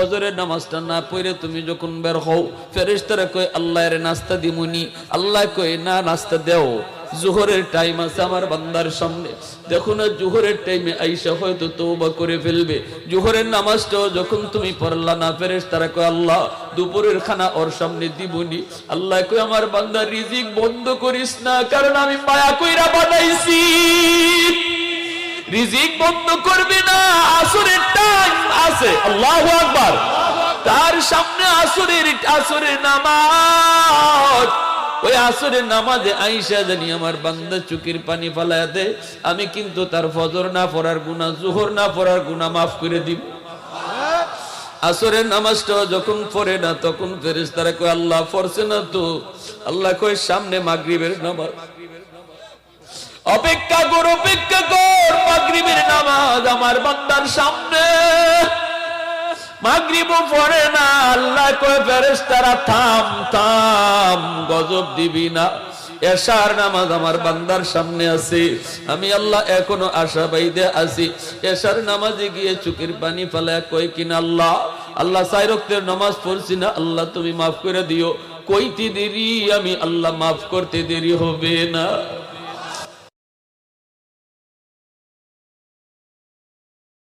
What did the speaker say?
ফজরের নামাজটা না পড়ে তুমি যখন বের হও, ফেরেশতারা কয় আল্লাহর নাস্তা দিমুনি, আল্লাহ কয় না নাস্তা দেও, জোহরের টাইম আছে আমার বান্দার সামনে। দেখো না জোহরের টাইমে আইসা হয়তো তওবা করে ফেলবে। জোহরের নামাজটাও যখন তুমি পড়লা না, ফেরেশতারা কয় আল্লাহ দুপুরের খানা ওর সামনে দিবনি। আল্লাহ কয় আমার বান্দা রিজিক বন্ধ করিস না, কারণ আমি মায়া কইরা বানাইছি। রিজিক বন্ধ করবে না, আসরের টাইম আছে, আল্লাহু আকবার, তার সামনে আসরের নামাজ। ওই আসরের নামাজে আইসা জানি আমার বান্দা চোখের পানি ফালায়া দেয়, আমি কিন্তু তার ফজর না পড়ার গুনাহ, যোহর না পড়ার গুনাহ মাফ করে দিব। আসরের নামাজটা যখন পড়ে না, তখন ফেরেশতারা কয় আল্লাহ পড়ছে না তো। আল্লাহ কয় সামনে মাগরিবের নামাজ, অপেক্ষা কর মাগরিবের নামাজ আমার বান্দার সামনে। মাগরিবও পড়ে না, আল্লাহ কয় ফেরেশতারা থাম থাম, গজব দিবি না। এশার নামাজ আমার বান্দার সামনে আছে, আমি আল্লাহ এখনো আশা বাইদে আছি। এশার নামাজে গিয়ে চোখের পানি ফেলায় কয় কিনা আল্লাহ আল্লাহ 4 ওয়াক্তের নামাজ পড়ছি না, আল্লাহ তুমি মাফ করে দিও। কইতে দেরি, আমি আল্লাহ মাফ করতে দেরি হবে না।